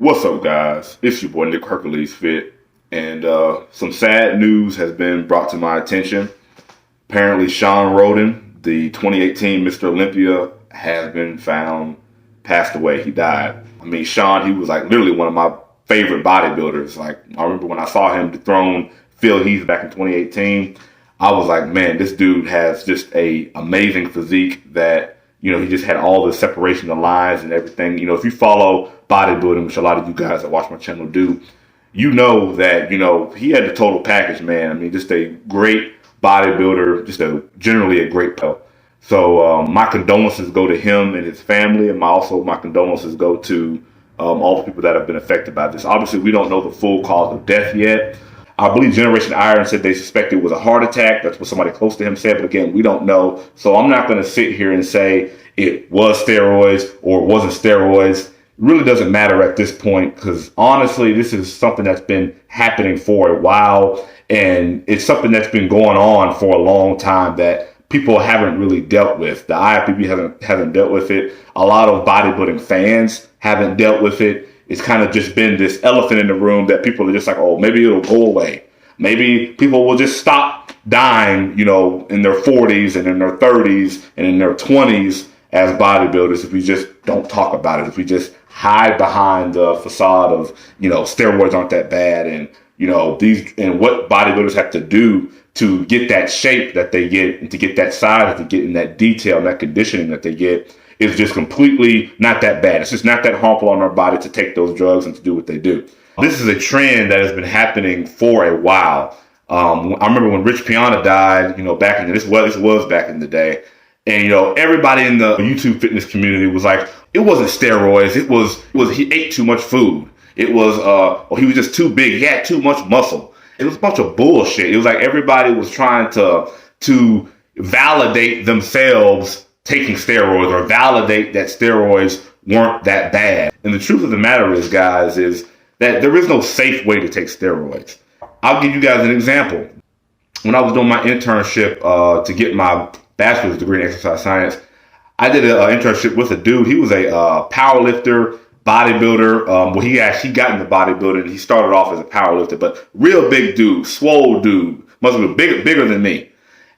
What's up, guys? It's your boy Nick Hercules Fit, and some sad news has been brought to my attention. Apparently, Shawn Rhoden, the 2018 Mr. Olympia, has been found passed away. He died. I mean, Shawn, he was like literally one of my favorite bodybuilders. Like, I remember when I saw him dethrone Phil Heath back in 2018, I was like, man, this dude has just a amazing physique that, you know, he just had all the separation of lines and everything. You know, if you follow bodybuilding, which a lot of you guys that watch my channel do, you know that, you know, he had the total package, man. I mean, just a great bodybuilder, generally a great player. So my condolences go to him and his family, and my condolences go to all the people that have been affected by this. Obviously, we don't know the full cause of death yet. I believe Generation Iron said they suspected it was a heart attack. That's what somebody close to him said. But again, we don't know. So I'm not going to sit here and say it was steroids or it wasn't steroids. It really doesn't matter at this point, because honestly, this is something that's been happening for a while. And it's something that's been going on for a long time that people haven't really dealt with. The IFBB hasn't dealt with it. A lot of bodybuilding fans haven't dealt with it. It's kind of just been this elephant in the room that people are just like, oh, maybe it'll go away. Maybe people will just stop dying, you know, in their 40s and in their 30s and in their 20s as bodybuilders if we just don't talk about it, if we just hide behind the facade of, you know, steroids aren't that bad, and, you know, what bodybuilders have to do to get that shape that they get and to get that size, to get in that detail and that conditioning that they get is just completely not that bad. It's just not that harmful on our body to take those drugs and to do what they do. This is a trend that has been happening for a while. I remember when Rich Piana died, you know, this was back in the day. And, you know, everybody in the YouTube fitness community was like, it wasn't steroids. It was he ate too much food. It was, he was just too big. He had too much muscle. It was a bunch of bullshit. It was like everybody was trying to validate themselves taking steroids or validate that steroids weren't that bad. And the truth of the matter is, guys, is that there is no safe way to take steroids. I'll give you guys an example. When I was doing my internship to get my bachelor's degree in exercise science, I did an internship with a dude. He was a power lifter, bodybuilder. Well, he actually got into bodybuilding. He started off as a power lifter, but real big dude, swole dude, must have been bigger than me.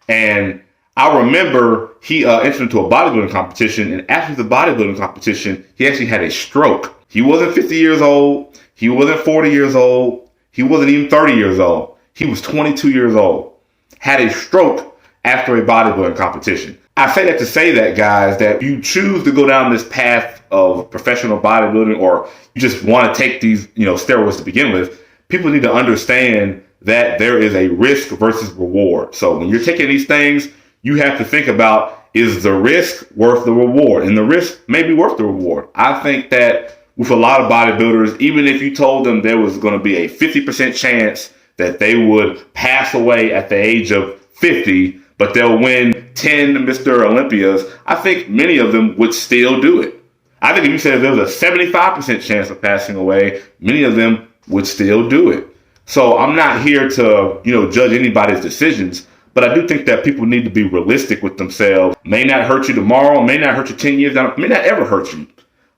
And I remember he entered into a bodybuilding competition, and after the bodybuilding competition, he actually had a stroke. He wasn't 50 years old. He wasn't 40 years old. He wasn't even 30 years old. He was 22 years old. Had a stroke after a bodybuilding competition. I say that to say that, guys, that you choose to go down this path of professional bodybuilding, or you just want to take these, you know, steroids to begin with, people need to understand that there is a risk versus reward. So when you're taking these things, you have to think about, is the risk worth the reward? And the risk may be worth the reward. I think that with a lot of bodybuilders, even if you told them there was going to be a 50% chance that they would pass away at the age of 50, but they'll win 10 Mr. Olympias, I think many of them would still do it. I think if you said there was a 75% chance of passing away, many of them would still do it. So I'm not here to, you know, judge anybody's decisions, but I do think that people need to be realistic with themselves. May not hurt you tomorrow, may not hurt you 10 years down, may not ever hurt you.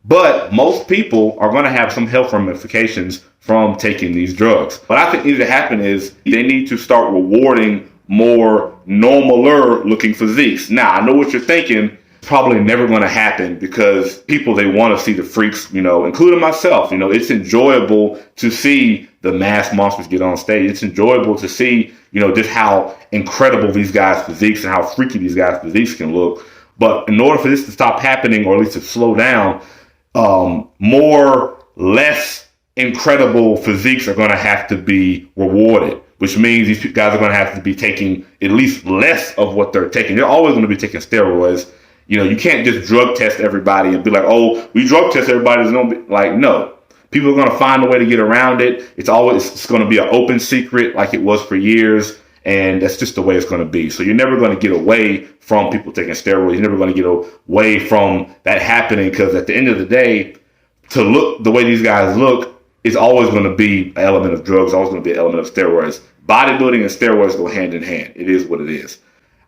But most people are going to have some health ramifications from taking these drugs. What I think needs to happen is they need to start rewarding more normaler looking physiques. Now, I know what you're thinking. It's probably never going to happen because people, they want to see the freaks, you know, including myself. You know, it's enjoyable to see the mass monsters get on stage. It's enjoyable to see, you know, just how incredible these guys' physiques and how freaky these guys' physiques can look. But in order for this to stop happening, or at least to slow down, less incredible physiques are going to have to be rewarded, which means these guys are going to have to be taking at least less of what they're taking. They're always going to be taking steroids. You know, you can't just drug test everybody and be like, oh, we drug test everybody. There's no, like, no. People are going to find a way to get around it. It's going to be an open secret like it was for years. And that's just the way it's going to be. So you're never going to get away from people taking steroids. You're never going to get away from that happening, because at the end of the day, to look the way these guys look is always going to be an element of drugs, always going to be an element of steroids. Bodybuilding and steroids go hand in hand. It is what it is.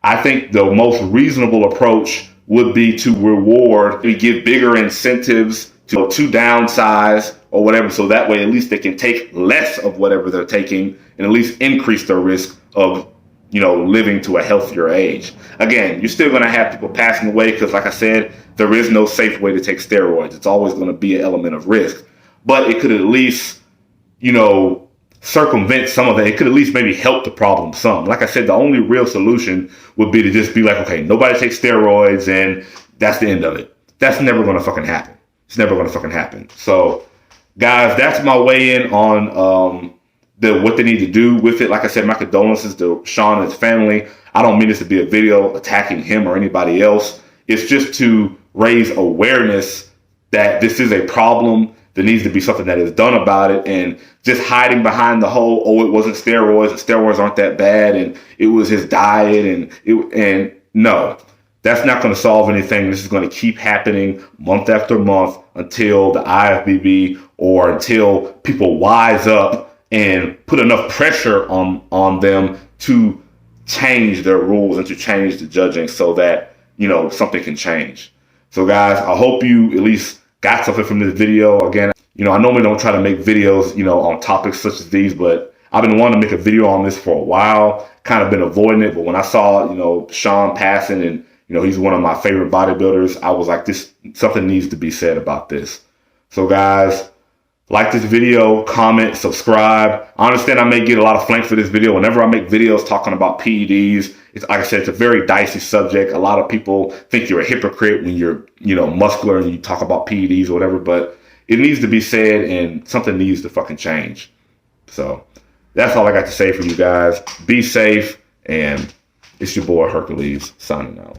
I think the most reasonable approach would be to give bigger incentives to downsize or whatever. So that way, at least they can take less of whatever they're taking and at least increase their risk of, living to a healthier age. Again, you're still going to have people passing away because, like I said, there is no safe way to take steroids. It's always going to be an element of risk. But it could at least, circumvent some of it. It could at least maybe help the problem some. Like I said, the only real solution would be to just be like, okay, nobody takes steroids and that's the end of it. That's never going to fucking happen. It's never going to fucking happen. So, guys, that's my weigh in on what they need to do with it. Like I said, my condolences to Shawn and his family. I don't mean this to be a video attacking him or anybody else. It's just to raise awareness that this is a problem. There needs to be something that is done about it, and just hiding behind the whole, it wasn't steroids, and steroids aren't that bad, and it was his diet, and no, that's not going to solve anything. This is going to keep happening month after month until the IFBB or until people wise up and put enough pressure on them to change their rules and to change the judging so that, something can change. So guys, I hope you at least got something from this video. Again, I normally don't try to make videos, on topics such as these, but I've been wanting to make a video on this for a while, kind of been avoiding it. But when I saw, Shawn passing and, he's one of my favorite bodybuilders, I was like, something needs to be said about this. So guys, like this video, comment, subscribe. I understand I may get a lot of flack for this video. Whenever I make videos talking about PEDs, it's like I said, it's a very dicey subject. A lot of people think you're a hypocrite when you're, muscular and you talk about PEDs or whatever, but it needs to be said and something needs to fucking change. So that's all I got to say for you guys. Be safe, and it's your boy Hercules signing out.